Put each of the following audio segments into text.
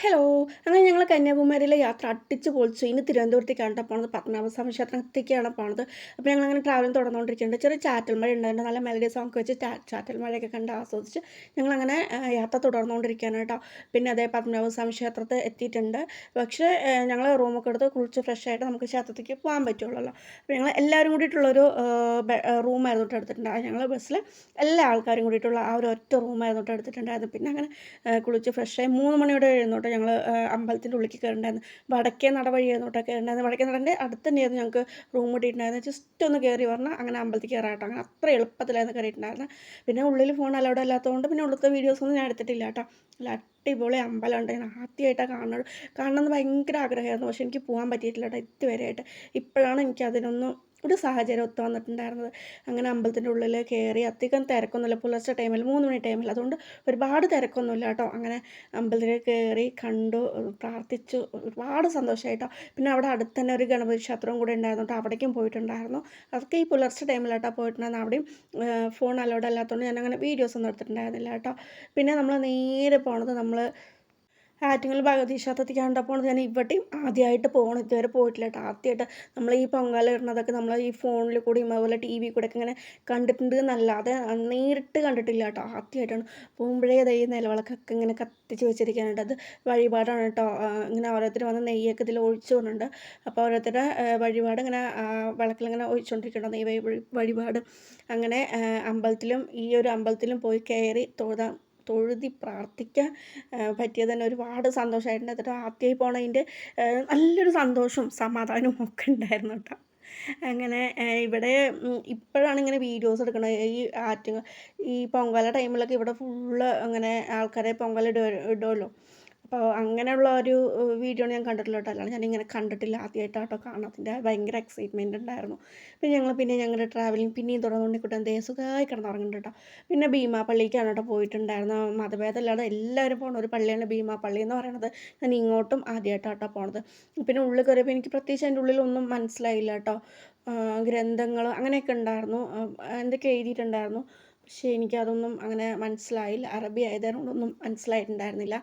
Hello! അങ്ങനെ ഞങ്ങൾ കന്യാകുമാരിയിലെ യാത്ര അടിച്ച് പൊളിച്ചു. ഇനി തിരുവനന്തപുരത്തേക്കാണ് ട്ടോ പോണത്. പത്മനാഭസ്വാമി ക്ഷേത്രത്തേക്കാണ് പോണത്. അപ്പോൾ ഞങ്ങളങ്ങനെ ട്രാവലിംഗ് തുടർന്നുകൊണ്ടിരിക്കുന്നുണ്ട്. ചെറിയ ചാറ്റൽ മഴ ഉണ്ടായിരുന്നു. നല്ല മെലഡി സോങ്ങൊക്കെ വെച്ച് ചാറ്റൽ മഴയൊക്കെ കണ്ട് ആസ്വദിച്ച് ഞങ്ങളങ്ങനെ യാത്ര തുടർന്നുകൊണ്ടിരിക്കുകയാണ് കേട്ടോ. പിന്നെ അതേ പത്മനാഭസ്വാമി ക്ഷേത്രത്തിൽ എത്തിയിട്ടുണ്ട്. പക്ഷേ ഞങ്ങൾ റൂമൊക്കെ എടുത്ത് കുളിച്ച് ഫ്രഷ് ആയിട്ട് നമുക്ക് ക്ഷേത്രത്തിലേക്ക് പോകാൻ പറ്റുള്ളല്ലോ. അപ്പോൾ ഞങ്ങൾ എല്ലാവരും കൂടിയിട്ടുള്ളൊരു റൂമായിരുന്നു കേട്ടോ എടുത്തിട്ടുണ്ടായത്. ഞങ്ങൾ ബസ്സിൽ എല്ലാ ആൾക്കാരും കൂടിയിട്ടുള്ള ആ ഒരു ഒറ്റ റൂമായിരുന്നു കേട്ടോ എടുത്തിട്ടുണ്ടായിരുന്നത്. പിന്നെ അങ്ങനെ കുളിച്ച് ഫ്രഷായി 3 മണിയോടെ എഴുന്നേറ്റ് ഞങ്ങൾ അമ്പലത്തിൻ്റെ ഉള്ളിലേക്ക് കയറിയിട്ടുണ്ടായിരുന്നു. വടക്കേ നട വഴിയായിരുന്നു കേട്ടോ കയറിയിട്ടുണ്ടായിരുന്നത്. വടക്കേ നടൻ്റെ അടുത്ത് തന്നെയായിരുന്നു ഞങ്ങൾക്ക് റൂം കിട്ടിയിട്ടുണ്ടായിരുന്നത്. ജസ്റ്റ് ഒന്ന് കയറി പറഞ്ഞാൽ അങ്ങനെ അമ്പലത്തിൽ കയറാം കേട്ടോ. അങ്ങനെ അത്ര എളുപ്പത്തിലായിരുന്നു കയറിയിട്ടുണ്ടായിരുന്നത്. പിന്നെ ഉള്ളിൽ ഫോൺ അലൗഡ് അല്ലാത്തതുകൊണ്ട് പിന്നെ ഉള്ളിലത്തെ വീഡിയോസൊന്നും ഞാൻ എടുത്തിട്ടില്ല കേട്ടോ. നല്ല അടിപൊളി അമ്പലമുണ്ട്. ഞാൻ ആദ്യമായിട്ടാണ് കാണുന്നത്. കാണണമെന്ന് ഭയങ്കര ആഗ്രഹമായിരുന്നു. പക്ഷേ എനിക്ക് പോകാൻ പറ്റിയിട്ടില്ല കേട്ടോ ഇതുവരെയായിട്ട്. ഇപ്പോഴാണ് എനിക്കതിനൊന്നും ഒരു സാഹചര്യം ഒത്തു വന്നിട്ടുണ്ടായിരുന്നത്. അങ്ങനെ അമ്പലത്തിൻ്റെ ഉള്ളിൽ കയറി അധികം തിരക്കൊന്നുമില്ല. പുലർച്ചെ ടൈമിൽ 3 മണി ടൈമിൽ. അതുകൊണ്ട് ഒരുപാട് തിരക്കൊന്നുമില്ല കേട്ടോ. അങ്ങനെ അമ്പലത്തിൽ കയറി കണ്ടു, പ്രാർത്ഥിച്ചു. ഒരുപാട് സന്തോഷമായിട്ടോ. പിന്നെ അവിടെ അടുത്ത് തന്നെ ഒരു ഗണപതി ക്ഷേത്രവും കൂടെ ഉണ്ടായിരുന്നു കേട്ടോ. അവിടേക്കും പോയിട്ടുണ്ടായിരുന്നു. അതൊക്കെ ഈ പുലർച്ചെ ടൈമിലാട്ടോ പോയിട്ടുണ്ടായിരുന്നു. അവിടെയും ഫോൺ അലൗഡ് അല്ലാത്തതുകൊണ്ട് ഞാനങ്ങനെ വീഡിയോസൊന്നും എടുത്തിട്ടുണ്ടായിരുന്നില്ല കേട്ടോ. പിന്നെ നമ്മൾ നേരെ പോണത് ആറ്റിങ്ങൽ ഭഗവതി ക്ഷേത്രത്തിലേക്കാണ് പോണത്. ഞാൻ ഇവിടെയും ആദ്യമായിട്ട് പോകണം. ഇതുവരെ പോയിട്ടില്ല കേട്ടോ. ആദ്യമായിട്ട് നമ്മൾ ഈ പൊങ്കാല ഇടുന്നതൊക്കെ നമ്മൾ ഈ ഫോണിൽ കൂടിയും അതുപോലെ ടി വി കൂടെയൊക്കെ ഇങ്ങനെ കണ്ടിട്ടുണ്ട് എന്നല്ലാതെ നേരിട്ട് കണ്ടിട്ടില്ല കേട്ടോ. ആദ്യമായിട്ടാണ് പോകുമ്പോഴേ ഈ നിലവിളക്കൊക്കെ ഇങ്ങനെ കത്തിച്ച് വെച്ചിരിക്കാനുണ്ട്. അത് വഴിപാടാണ് കേട്ടോ. ഇങ്ങനെ ഓരോരുത്തർ വന്ന് നെയ്യൊക്കെ ഇതിൽ ഒഴിച്ചു കൊണ്ടുണ്ട്. അപ്പോൾ ഓരോരുത്തരുടെ വഴിപാട് ഇങ്ങനെ വിളക്കിലിങ്ങനെ ഒഴിച്ചുകൊണ്ടിരിക്കുന്നുണ്ട്. നെയ്യ് വഴിപാട്. അങ്ങനെ അമ്പലത്തിലും ഈ ഒരു അമ്പലത്തിലും പോയി കയറി തൊഴുതി പ്രാർത്ഥിക്കാൻ പറ്റിയത് തന്നെ ഒരുപാട് സന്തോഷമായിട്ടുണ്ട്. എന്നിട്ട് ആദ്യമായി പോണതിൻ്റെ നല്ലൊരു സന്തോഷവും സമാധാനവും ഒക്കെ ഉണ്ടായിരുന്നു കേട്ടോ. അങ്ങനെ ഇവിടെ ഇപ്പോഴാണ് ഇങ്ങനെ വീഡിയോസ് എടുക്കണത്. ഈ പൊങ്കാല ടൈമിലൊക്കെ ഇവിടെ ഫുള്ള് അങ്ങനെ ആൾക്കാരെ പൊങ്കൽ ഇടുമല്ലോ. അപ്പോൾ അങ്ങനെയുള്ള ഒരു വീഡിയോ ഞാൻ കണ്ടിട്ടില്ല കേട്ടോ. അല്ലാണ്ട് ഞാനിങ്ങനെ കണ്ടിട്ടില്ല. ആദ്യമായിട്ടാട്ടോ കാണാം. അതിൻ്റെ ഭയങ്കര എക്സൈറ്റ്മെൻറ്റ് ഉണ്ടായിരുന്നു. പിന്നെ ഞങ്ങളുടെ ട്രാവലിംഗ് പിന്നെയും തുടർന്നുകൊണ്ടിരിക്കട്ടെ. ദേ സുഖമായി കിടന്നുറങ്ങുന്നുണ്ട് കേട്ടോ. പിന്നെ ഭീമാപ്പള്ളിക്കാണ് കേട്ടോ പോയിട്ടുണ്ടായിരുന്നത്. മതഭേദമല്ലാതെ എല്ലാവരും പോകുന്ന ഒരു പള്ളിയാണ് ഭീമാപ്പള്ളി എന്ന് പറയുന്നത്. ഞാൻ ഇങ്ങോട്ടും ആദ്യമായിട്ടാട്ടോ പോണത്. പിന്നെ ഉള്ളിൽ കയറിയപ്പോൾ എനിക്ക് പ്രത്യേകിച്ച് അതിൻ്റെ ഉള്ളിലൊന്നും മനസ്സിലായില്ല കേട്ടോ. ഗ്രന്ഥങ്ങൾ അങ്ങനെയൊക്കെ ഉണ്ടായിരുന്നു. എന്തൊക്കെ എഴുതിയിട്ടുണ്ടായിരുന്നു. പക്ഷേ എനിക്കതൊന്നും അങ്ങനെ മനസ്സിലായില്ല. അറബി ആയതുകൊണ്ടൊന്നും മനസ്സിലായിട്ടുണ്ടായിരുന്നില്ല.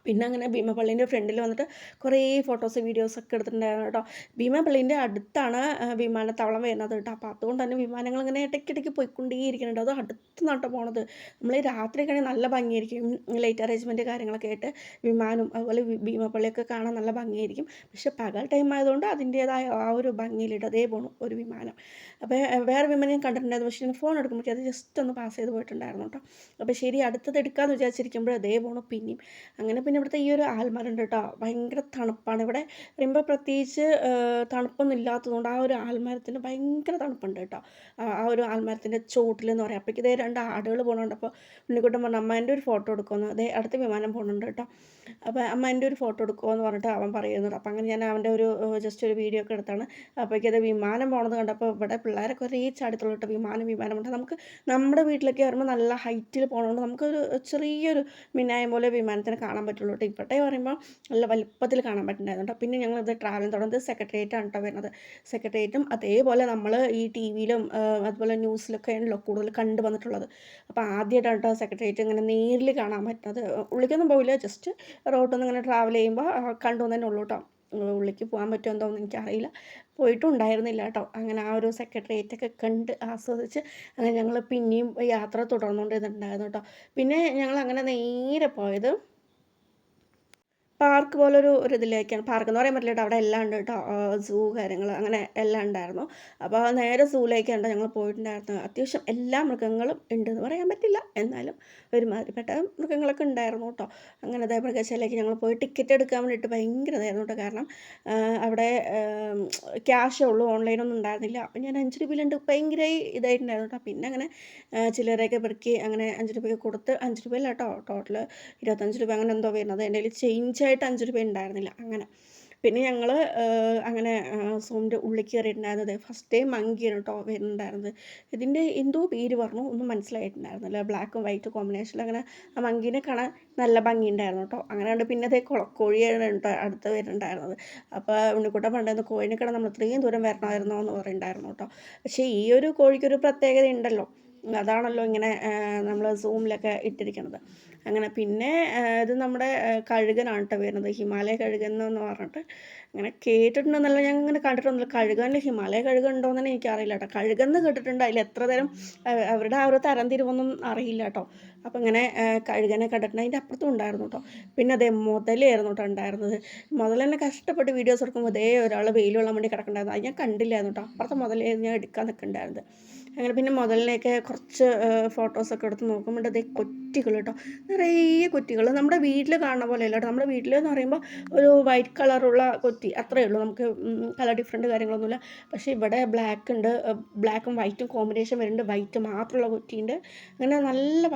പിന്നെ അങ്ങനെ ഭീമപള്ളീൻ്റെ ഫ്രണ്ടിൽ വന്നിട്ട് കുറേ ഫോട്ടോസ് വീഡിയോസൊക്കെ എടുത്തിട്ടുണ്ടായിരുന്നു കേട്ടോ. ഭീമപള്ളീൻ്റെ അടുത്താണ് വിമാനത്താവളം വരുന്നത് കേട്ടോ. അപ്പോൾ അതുകൊണ്ട് തന്നെ വിമാനങ്ങൾ ഇങ്ങനെ ഇടയ്ക്കിടയ്ക്ക് പോയിക്കൊണ്ടേയിരിക്കുന്നുണ്ട്. അത് അടുത്ത് നിന്നാട്ടോ പോണത്. നമ്മൾ ഈ രാത്രിയൊക്കെ ആണെങ്കിൽ നല്ല ഭംഗിയായിരിക്കും. ലൈറ്റ് അറേഞ്ച്മെൻറ്റ് കാര്യങ്ങളൊക്കെ ആയിട്ട് വിമാനം അതുപോലെ ഭീമപള്ളിയൊക്കെ കാണാൻ നല്ല ഭംഗിയായിരിക്കും. പക്ഷേ പകൽ ടൈം ആയതുകൊണ്ട് അതിൻ്റേതായ ആ ഒരു ഭംഗിയിലിട്ട് അതേ പോണു ഒരു വിമാനം. അപ്പോൾ വേറെ വിമാനം ഞാൻ കണ്ടിട്ടുണ്ടായിരുന്നു. പക്ഷേ ഞാൻ ഫോൺ എടുക്കുമ്പോഴേക്കും അത് ജസ്റ്റ് ഒന്ന് പാസ് ചെയ്ത് പോയിട്ടുണ്ടായിരുന്നു കേട്ടോ. അപ്പോൾ ശരി അടുത്തത് എടുക്കാമെന്ന് വിചാരിച്ചിരിക്കുമ്പോൾ അതേ പോണു പിന്നെയും. അങ്ങനെ പിന്നെ ഇവിടുത്തെ ഈ ഒരു ആൽമരമുണ്ട് കേട്ടോ. ഭയങ്കര തണുപ്പാണ്. ഇവിടെ പറയുമ്പോൾ പ്രത്യേകിച്ച് തണുപ്പൊന്നും ഇല്ലാത്തതുകൊണ്ട് ആ ഒരു ആൽമരത്തിന് ഭയങ്കര തണുപ്പുണ്ട് കേട്ടോ. ആ ഒരു ആൽമരത്തിൻ്റെ ചോട്ടിലെന്ന് പറയാം. അപ്പോഴേക്കും ഇതേ 2 ആടുകൾ പോകുന്നുണ്ട്. അപ്പോൾ ഉണ്ണിക്കുട്ടൻ പറഞ്ഞു അമ്മേൻ്റെ ഒരു ഫോട്ടോ എടുക്കുമെന്ന്. അതേ അടുത്ത വിമാനം പോകുന്നുണ്ട് കേട്ടോ. അപ്പോൾ അമ്മേൻ്റെ ഒരു ഫോട്ടോ എടുക്കുമോ എന്ന് പറഞ്ഞിട്ട് അവൻ പറയുന്നുണ്ട്. അപ്പോൾ അങ്ങനെ ഞാൻ അവൻ്റെ ഒരു ജസ്റ്റ് ഒരു വീഡിയോ ഒക്കെ എടുത്താണ്. അപ്പോഴേക്കും അത് വിമാനം പോകുന്നത് കണ്ടപ്പോൾ ഇവിടെ പിള്ളേരൊക്കെ ഒരേ ചാടിത്തുള്ളൂ കേട്ടോ. വിമാനമുണ്ട്. നമുക്ക് നമ്മുടെ വീട്ടിലൊക്കെ വരുമ്പോൾ നല്ല ഹൈറ്റിൽ പോകുന്നതുകൊണ്ട് നമുക്കൊരു ചെറിയൊരു മിന്നായം പോലെ വിമാനത്തിനെ കാണാൻ പറ്റുള്ളൂ കേട്ടോ. ഇപ്പോഴത്തെ പറയുമ്പോൾ നല്ല വലുപ്പത്തിൽ കാണാൻ പറ്റുന്നുണ്ടായിരുന്നു കേട്ടോ. പിന്നെ ഞങ്ങളിത് ട്രാവലിംഗ് തുടർന്നത് സെക്രട്ടേറിയറ്റാണ് കേട്ടോ വരുന്നത്. സെക്രട്ടേറിയറ്റും അതേപോലെ നമ്മൾ ഈ ടി വിയിലും അതുപോലെ ന്യൂസിലൊക്കെ ആണല്ലോ കൂടുതൽ കണ്ടു വന്നിട്ടുള്ളത്. അപ്പോൾ ആദ്യമായിട്ടാണ് കേട്ടോ സെക്രട്ടേറിയറ്റ് ഇങ്ങനെ നേരിൽ കാണാൻ പറ്റുന്നത്. ഉള്ളിലേക്കൊന്നും പോവില്ല, ജസ്റ്റ് റോഡിൽ നിന്ന് ഇങ്ങനെ ട്രാവൽ ചെയ്യുമ്പോൾ കണ്ടു തന്നെ ഉള്ളൂ കേട്ടോ. ഉള്ളിലേക്ക് പോകാൻ പറ്റുമോ എന്തോന്ന് എനിക്കറിയില്ല. പോയിട്ടും ഉണ്ടായിരുന്നില്ല കേട്ടോ. അങ്ങനെ ആ ഒരു സെക്രട്ടേറിയറ്റൊക്കെ കണ്ട് ആസ്വദിച്ച് അങ്ങനെ ഞങ്ങൾ പിന്നെയും യാത്ര തുടർന്നുകൊണ്ടിരുന്നുണ്ടായിരുന്നു കേട്ടോ. പിന്നെ ഞങ്ങൾ അങ്ങനെ നേരെ പോയത് പാർക്ക് പോലൊരു ഇതിലേക്കാണ്. പാർക്കെന്ന് പറയാൻ പറ്റില്ല കേട്ടോ. അവിടെ എല്ലാം ഉണ്ട് കേട്ടോ. സൂ കാര്യങ്ങൾ അങ്ങനെ എല്ലാം ഉണ്ടായിരുന്നു. അപ്പോൾ നേരെ സൂവിലേക്കാണ് ഞങ്ങൾ പോയിട്ടുണ്ടായിരുന്നത്. അത്യാവശ്യം എല്ലാ മൃഗങ്ങളും ഉണ്ടെന്ന് പറയാൻ പറ്റില്ല. എന്നാലും ഒരുമാതിരിപ്പെട്ട മൃഗങ്ങളൊക്കെ ഉണ്ടായിരുന്നു കേട്ടോ. അങ്ങനെ അതേ മൃഗശാലയ്ക്ക് ഞങ്ങൾ പോയി ടിക്കറ്റ് എടുക്കാൻ വേണ്ടിയിട്ട് ഭയങ്കര ഇതായിരുന്നു കേട്ടോ. കാരണം അവിടെ ക്യാഷേ ഉള്ളൂ, ഓൺലൈനൊന്നും ഉണ്ടായിരുന്നില്ല. അപ്പോൾ ഞാൻ 5 രൂപയിലുണ്ട് ഭയങ്കര ഇതായിട്ടുണ്ടായിരുന്നു കേട്ടോ. പിന്നെ അങ്ങനെ ചില്ലറയൊക്കെ പെറുക്കി അങ്ങനെ 5 രൂപയ്ക്ക് കൊടുത്ത് 5 രൂപയല്ല കേട്ടോ ടോട്ടൽ 25 രൂപ അങ്ങനെ എന്തോ വരുന്നത്. എൻ്റെ കയ്യിൽ ചേഞ്ചായിട്ട് 5 രൂപ ഉണ്ടായിരുന്നില്ല. അങ്ങനെ പിന്നെ ഞങ്ങൾ അങ്ങനെ സൂമിൻ്റെ ഉള്ളിൽ കയറിയിട്ടുണ്ടായിരുന്നത് ഫസ്റ്റ് ടൈം മങ്കിയാണ് കേട്ടോ വരുന്നുണ്ടായിരുന്നത്. ഇതിൻ്റെ എന്തോ പേര് പറഞ്ഞു, ഒന്നും മനസ്സിലായിട്ടുണ്ടായിരുന്നില്ല. ബ്ലാക്കും വൈറ്റ് കോമ്പിനേഷനിൽ അങ്ങനെ ആ മങ്കീനെ കാണാൻ നല്ല ഭംഗിയുണ്ടായിരുന്നു കേട്ടോ. അങ്ങനെ കണ്ട് പിന്നെ അതേ കോഴിയാണ് കേട്ടോ അടുത്ത് വരുന്നുണ്ടായിരുന്നത്. അപ്പോൾ ഉണ്ണിക്കുട്ടൻ പണ്ടായിരുന്നു കോഴിനെ കാണാൻ നമ്മൾ ഇത്രയും ദൂരം വരണമായിരുന്നോ എന്ന് പറയുന്നുണ്ടായിരുന്നു കേട്ടോ. പക്ഷേ ഈ ഒരു കോഴിക്കൊരു പ്രത്യേകത ഉണ്ടല്ലോ. അതാണല്ലോ ഇങ്ങനെ നമ്മൾ സൂമിലൊക്കെ ഇട്ടിരിക്കുന്നത്. അങ്ങനെ പിന്നെ ഇത് നമ്മുടെ കഴുകനാണ് കേട്ടോ വരുന്നത്, ഹിമാലയ കഴുകൻ എന്ന് പറഞ്ഞിട്ട്. അങ്ങനെ കേട്ടിട്ടുണ്ടെന്നല്ല, ഞാൻ ഇങ്ങനെ കണ്ടിട്ടൊന്നുമില്ല. കഴുകനിൽ ഹിമാലയ കഴുകൻ ഉണ്ടോയെന്ന് തന്നെ എനിക്കറിയില്ല കേട്ടോ. കഴുകെന്ന് കേട്ടിട്ടുണ്ട്, അതിൽ എത്ര തരം അവരുടെ ആ ഒരു തരം തിരിവൊന്നും അറിയില്ല കേട്ടോ. അപ്പം ഇങ്ങനെ കഴുകനെ കണ്ടിട്ടുണ്ട്. അതിൻ്റെ അപ്പുറത്തും ഉണ്ടായിരുന്നു കേട്ടോ. പിന്നെ അതേ മുതലായിരുന്നു കേട്ടോ ഉണ്ടായിരുന്നത്. മുതൽ തന്നെ കഷ്ടപ്പെട്ട് വീഡിയോസ് എടുക്കുമ്പോൾ അതേ ഒരാൾ വെയിൽ കൊള്ളാൻ വേണ്ടി കിടക്കണ്ടായിരുന്നു. അത് ഞാൻ കണ്ടില്ലായിരുന്നു കേട്ടോ. അപ്പുറത്തെ മുതലായിരുന്നു ഞാൻ എടുക്കാൻ നിൽക്കുന്നുണ്ടായിരുന്നത്. അങ്ങനെ പിന്നെ മുതലിനെയൊക്കെ കുറച്ച് ഫോട്ടോസൊക്കെ എടുത്ത് നോക്കുമ്പോൾ അതേ കൊറ്റികൾ കേട്ടോ, നിറയെ കൊറ്റികൾ. നമ്മുടെ വീട്ടിൽ കാണുന്ന പോലെ അല്ല കേട്ടോ. നമ്മുടെ വീട്ടിലെന്ന് പറയുമ്പോൾ ഒരു വൈറ്റ് കളറുള്ള കൊറ്റി അത്രയേ ഉള്ളൂ, നമുക്ക് കളർ ഡിഫറൻറ്റ് കാര്യങ്ങളൊന്നുമില്ല. പക്ഷേ ഇവിടെ ബ്ലാക്ക് ഉണ്ട്, ബ്ലാക്കും വൈറ്റും കോമ്പിനേഷൻ വരുന്നുണ്ട്, വൈറ്റ് മാത്രമുള്ള കൊറ്റിയുണ്ട്. അങ്ങനെ നല്ല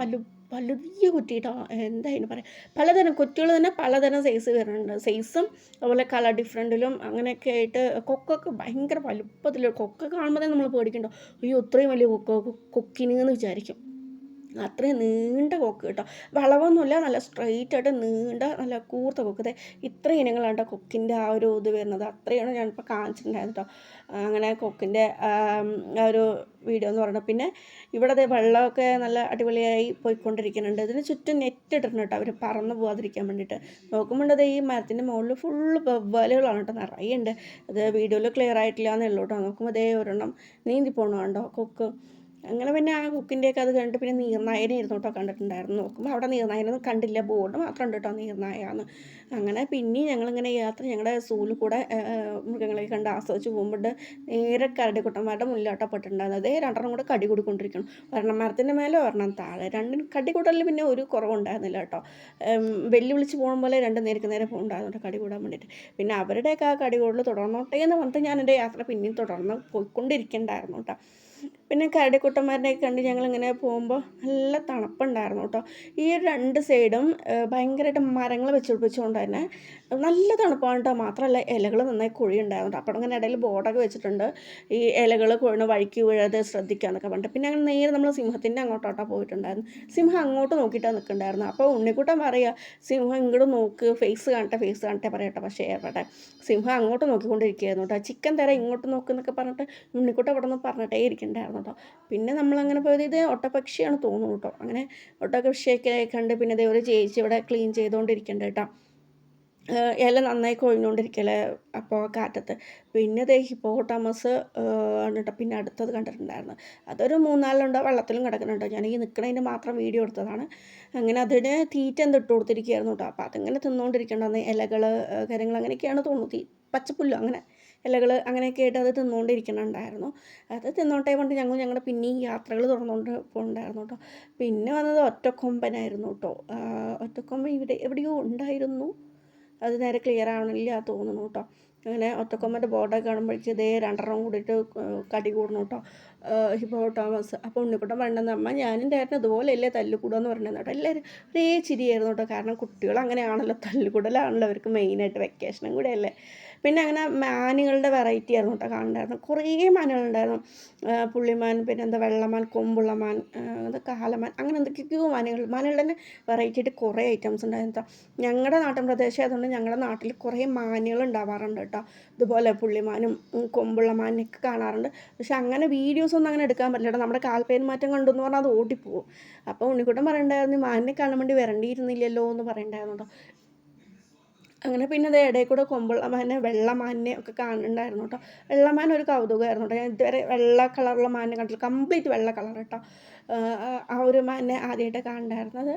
വലിയ കുറ്റി കേട്ടോ. എന്തായാലും പറയാം, പലതരം കുറ്റികൾ തന്നെ പലതരം സൈസ് വരുന്നുണ്ട്. സൈസും അതുപോലെ കളർ ഡിഫറൻറ്റിലും അങ്ങനെയൊക്കെ ആയിട്ട്. കൊക്കൊക്കെ ഭയങ്കര വലുപ്പത്തിൽ, കൊക്കൊക്കെ കാണുമ്പോൾ തന്നെ നമ്മൾ പേടിക്കണ്ടോ, അയ്യോ ഇത്രയും വലിയ കൊക്കിനെന്ന് വിചാരിക്കും. അത്രയും നീണ്ട കൊക്ക് കേട്ടോ. വളവൊന്നുമില്ല, നല്ല സ്ട്രെയിറ്റ് ആയിട്ട് നീണ്ട നല്ല കൂർത്ത കൊക്ക്. ഇത്ര ഇനങ്ങളാണ് കേട്ടോ കൊക്കിൻ്റെ ആ ഒരു ഇത് വരുന്നത്. അത്രയാണ് ഞാനിപ്പോൾ കാണിച്ചിട്ടുണ്ടായിരുന്നു കേട്ടോ. അങ്ങനെ കൊക്കിൻ്റെ ആ ഒരു വീഡിയോ എന്ന് പറയുന്നത്. പിന്നെ ഇവിടെ വെള്ളമൊക്കെ നല്ല അടിപൊളിയായി പോയിക്കൊണ്ടിരിക്കുന്നുണ്ട്. ഇതിന് ചുറ്റും നെറ്റ് ഇട്ടിട്ടുണ്ട് കേട്ടോ, അവർ പറന്ന് പോകാതിരിക്കാൻ വേണ്ടിയിട്ട്. നോക്കുമ്പോൾ ഈ മരത്തിൻ്റെ മുകളിൽ ഫുള്ള് വവ്വാലുകളാണ് കേട്ടോ, നിറയെ ഉണ്ട്. അത് വീഡിയോയിൽ ക്ലിയർ ആയിട്ടില്ല എന്നേ ഉള്ളൂ കേട്ടോ. നോക്കുമ്പോൾ ഒരെണ്ണം നീന്തി പോകണം കണ്ടോ കൊക്ക്. അങ്ങനെ പിന്നെ ആ കൊക്കിൻ്റെയൊക്കെ അത് കണ്ടിട്ട് പിന്നെ നീർനായനായിരുന്നു കേട്ടോ കണ്ടിട്ടുണ്ടായിരുന്നു. നോക്കുമ്പോൾ അവിടെ നീർനായനൊന്നും കണ്ടില്ല, ബോർഡ് മാത്രം ഉണ്ട് കേട്ടോ നീർനായാന്ന്. അങ്ങനെ പിന്നെ ഞങ്ങളിങ്ങനെ യാത്ര ഞങ്ങളുടെ സൂവിൽ കൂടെ മൃഗങ്ങളെ കണ്ട് ആസ്വദിച്ച് പോകുമ്പോൾ നേരെ കരടിക്കുട്ടന്മാരുടെ മുന്നിലോട്ടോ പെട്ടിട്ടുണ്ടായിരുന്നത്. അതേ രണ്ടെണ്ണം കൂടെ കടി കൂടിക്കൊണ്ടിരിക്കണം. ഒരെണ്ണം മരത്തിൻ്റെ മേലെ ഒരെണ്ണം താഴെ. രണ്ടിനും കടികൂടലിൽ പിന്നെ ഒരു കുറവുണ്ടായിരുന്നില്ല കേട്ടോ. വെല്ലുവിളിച്ച് പോകുന്ന പോലെ രണ്ടും നേർക്ക് നേരെ പോകുന്നുണ്ടായിരുന്നു കേട്ടോ കടി കൂടാൻ വേണ്ടിയിട്ട്. പിന്നെ അവരുടെയൊക്കെ ആ കടികൂടൽ തുടർന്നോട്ടെ എന്ന് പറഞ്ഞിട്ട് ഞാൻ എൻ്റെ യാത്ര പിന്നെയും തുടർന്ന് പോയിക്കൊണ്ടിരിക്കണ്ടായിരുന്നു കേട്ടോ. പിന്നെ കരടിക്കുട്ടന്മാരുടെയൊക്കെ കണ്ട് ഞങ്ങളിങ്ങനെ പോകുമ്പോൾ നല്ല തണുപ്പുണ്ടായിരുന്നു കേട്ടോ. ഈ 2 സൈഡും ഭയങ്കരമായിട്ട് മരങ്ങൾ വെച്ചുകൊണ്ട് തന്നെ നല്ല തണുപ്പാണ് കേട്ടോ. മാത്രമല്ല ഇലകൾ നന്നായി കുഴിയുണ്ടായിരുന്നു കേട്ടോ. അപ്പോൾ അങ്ങനെ ഇടയിൽ ബോർഡൊക്കെ വെച്ചിട്ടുണ്ട്, ഈ ഇലകൾ കുഴിഞ്ഞ വഴിക്ക് വീഴാതെ ശ്രദ്ധിക്കുക എന്നൊക്കെ പറഞ്ഞിട്ട്. പിന്നെ അങ്ങനെ നേരെ നമ്മൾ സിംഹത്തിൻ്റെ അങ്ങോട്ടോട്ടോ പോയിട്ടുണ്ടായിരുന്നു. സിംഹം അങ്ങോട്ട് നോക്കിയിട്ടാണ് നിൽക്കുന്നുണ്ടായിരുന്നു. അപ്പോൾ ഉണ്ണിക്കുട്ടൻ പറയുക, സിംഹം ഇങ്ങോട്ട് നോക്ക്, ഫേസ് കാണട്ടെ പറയട്ടെ. പക്ഷേ എവിടെ, സിംഹം അങ്ങോട്ട് നോക്കിക്കൊണ്ടിരിക്കുകയായിരുന്നു കേട്ടോ. ചിക്കൻ തരാം ഇങ്ങോട്ട് നോക്കുന്നൊക്കെ പറഞ്ഞിട്ട് ഉണ്ണിക്കുട്ടൻ ഇവിടെ നിന്ന് പറഞ്ഞിട്ടേ ഇരിക്കണ്ടായിരുന്നു കേട്ടോ. പിന്നെ നമ്മളങ്ങനെ പോയത് ഇത് ഒട്ടപ്പക്ഷിയാണ് തോന്നുന്നു കേട്ടോ. അങ്ങനെ ഒട്ടപ്പക്ഷിയൊക്കെ കണ്ട് പിന്നെ ഒരു ചേച്ചി ഇവിടെ ക്ലീൻ ചെയ്തുകൊണ്ടിരിക്കണ്ട കേട്ടോ. ഇല നന്നായി കൊഴിഞ്ഞുകൊണ്ടിരിക്കല് അപ്പോൾ കാറ്റത്ത്. പിന്നെ ഹിപ്പോപ്പൊട്ടാമസ് ആണ് കേട്ടോ പിന്നെ അടുത്തത് കണ്ടിട്ടുണ്ടായിരുന്നത്. അതൊരു 3-4 വെള്ളത്തിലും കിടക്കുന്നുണ്ട്. ഞാൻ ഈ നിൽക്കണതിൻ്റെ മാത്രം വീഡിയോ എടുത്തതാണ്. അങ്ങനെ അതിന് തീറ്റ ഇട്ട് കൊടുത്തിരിക്കുകയായിരുന്നു കേട്ടോ. അപ്പോൾ അതിങ്ങനെ തിന്നുകൊണ്ടിരിക്കേണ്ടതെന്ന് ഇലകൾ കാര്യങ്ങൾ അങ്ങനെയൊക്കെയാണ് തോന്നുന്നു, പച്ചപ്പുല്ലോ അങ്ങനെ ഇലകൾ അങ്ങനെയൊക്കെ ആയിട്ട് അത് തിന്നുകൊണ്ടിരിക്കുന്നുണ്ടായിരുന്നു. അത് തിന്നോട്ടെ കൊണ്ട് ഞങ്ങളുടെ പിന്നെയും യാത്രകൾ തുറന്നുകൊണ്ട് പോകുന്നുണ്ടായിരുന്നു കേട്ടോ. പിന്നെ വന്നത് ഒറ്റക്കൊമ്പനായിരുന്നു കേട്ടോ. ഒറ്റക്കൊമ്പൻ ഇവിടെ എവിടെയോ ഉണ്ടായിരുന്നു, അത് നേരെ ക്ലിയർ ആവണില്ല തോന്നുന്നു കേട്ടോ. അങ്ങനെ ഒറ്റക്കൊമ്പൻ്റെ ബോർഡൊക്കെ കാണുമ്പോഴേക്കും ഇതേ 2 കൂടിയിട്ട് കടി കൂടണം കേട്ടോ ഹിപ്പോപ്പൊട്ടാമസ്. അപ്പോൾ ഉണ്ണിക്കുട്ടൻ പറയണമെന്ന്, അമ്മ ഞാനും ചേട്ടൻ ഇതുപോലെയല്ലേ തല്ലുകൂടുകയെന്ന് പറഞ്ഞത് കേട്ടോ. എല്ലാവരും ഒരേ ചിരിയായിരുന്നു കേട്ടോ. കാരണം കുട്ടികൾ അങ്ങനെയാണല്ലോ, തല്ലുകൂടലാണല്ലോ അവർക്ക് മെയിനായിട്ട്, വെക്കേഷനും കൂടെ അല്ലേ. പിന്നെ അങ്ങനെ മാനുകളുടെ വെറൈറ്റി ആയിരുന്നു കേട്ടോ കാണുന്നുണ്ടായിരുന്നു. കുറേ മാനുകളുണ്ടായിരുന്നു. പുള്ളിമാൻ, പിന്നെ എന്താ വെള്ളമാൻ, കൊമ്പുള്ള മാൻ, എന്താ കാലമാൻ, അങ്ങനെ എന്തൊക്കെയോ മാനുകളുടെ തന്നെ വെറൈറ്റി ആയിട്ട് കുറേ ഐറ്റംസ് ഉണ്ടായിരുന്നു കേട്ടോ. ഞങ്ങളുടെ നാട്ടിൻ പ്രദേശം ആയതുകൊണ്ട് ഞങ്ങളുടെ നാട്ടിൽ കുറേ മാനുകൾ ഉണ്ടാവാറുണ്ട് കേട്ടോ. ഇതുപോലെ പുള്ളിമാനും കൊമ്പുള്ള മാനിനൊക്കെ കാണാറുണ്ട്. പക്ഷെ അങ്ങനെ വീഡിയോസൊന്നും അങ്ങനെ എടുക്കാൻ പറ്റില്ല കേട്ടോ. നമ്മുടെ കാൽപ്പേൻ മാറ്റം കണ്ടു എന്ന് പറഞ്ഞാൽ അത് ഓടിപ്പോവും. അപ്പോൾ ഉണ്ണിക്കുട്ടൻ പറയണ്ടായിരുന്നു, മാനിനെ കാണാൻ വേണ്ടി വരണ്ടിയിരുന്നില്ലല്ലോ എന്ന് പറയണ്ടായിരുന്നു കേട്ടോ. അങ്ങനെ പിന്നെ അത് ഇടയിൽ കൂടെ കൊമ്പുള്ള മാനെ, വെള്ളമാനിനെ ഒക്കെ കാണുന്നുണ്ടായിരുന്നു കേട്ടോ. വെള്ളമാൻ ഒരു കൗതുകമായിരുന്നു കേട്ടോ. ഞാൻ ഇതുവരെ വെള്ള കളറുള്ള മാനിനെ കണ്ടില്ല, കംപ്ലീറ്റ് വെള്ള കളർ കേട്ടോ. ആ ഒരു മാനിനെ ആദ്യമായിട്ട് കാണുന്നുണ്ടായിരുന്നത്.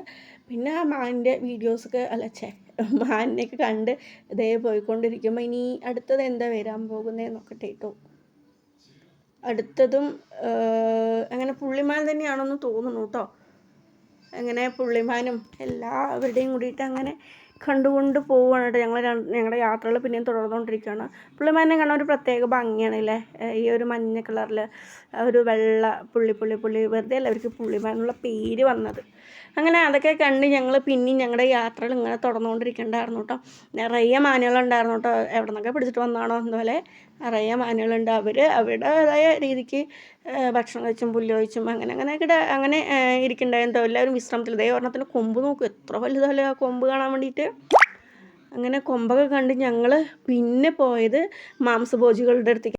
പിന്നെ ആ മാനിൻ്റെ വീഡിയോസൊക്കെ മാനിനെയൊക്കെ കണ്ട് ഇതേ പോയിക്കൊണ്ടിരിക്കുമ്പോൾ ഇനി അടുത്തത് എന്താ വരാൻ പോകുന്നത് നോക്കട്ടെ കേട്ടോ. അടുത്തതും അങ്ങനെ പുള്ളിമാൻ തന്നെയാണെന്ന് തോന്നുന്നു കേട്ടോ. അങ്ങനെ പുള്ളിമാനും എല്ലാവരുടെയും കൂടിയിട്ട് അങ്ങനെ കണ്ടുകൊണ്ട് പോവുകയാണ് കേട്ടോ. ഞങ്ങളുടെ യാത്രകൾ പിന്നെയും തുടർന്നുകൊണ്ടിരിക്കുകയാണ്. പുള്ളിമാനെ കാണാൻ ഒരു പ്രത്യേക ഭംഗിയാണല്ലേ, ഈ ഒരു മഞ്ഞ കളറിൽ ഒരു വെള്ള പുള്ളി വെറുതെ അല്ല അവർക്ക് പുള്ളിമാനുള്ള പേര് വന്നത്. അങ്ങനെ അതൊക്കെ കണ്ട് ഞങ്ങൾ പിന്നെയും ഞങ്ങളുടെ യാത്രകൾ ഇങ്ങനെ തുടർന്നുകൊണ്ടിരിക്കണ്ടായിരുന്നു കേട്ടോ. നിറയെ മാനുകളുണ്ടായിരുന്നു കേട്ടോ. എവിടെ നിന്നൊക്കെ പിടിച്ചിട്ട് വന്നാണോ അതുപോലെ നിറയെ മാനുകളുണ്ട്. അവരുടേതായ രീതിക്ക് ഭക്ഷണം കഴിച്ചും പുല്ല് കഴിച്ചും അങ്ങനെ ഇരിക്കുന്നുണ്ടായിരുന്നു. എല്ലാവരും വിശ്രമത്തിൽ. ഒരെണ്ണത്തിന് കൊമ്പ് നോക്കും, എത്ര വലുതല്ലേ ആ കൊമ്പ് കാണാൻ വേണ്ടിയിട്ട്. അങ്ങനെ കൊമ്പൊക്കെ കണ്ട് ഞങ്ങൾ പിന്നെ പോയത് മാംസഭോജികളുടെ അടുത്തേക്ക്.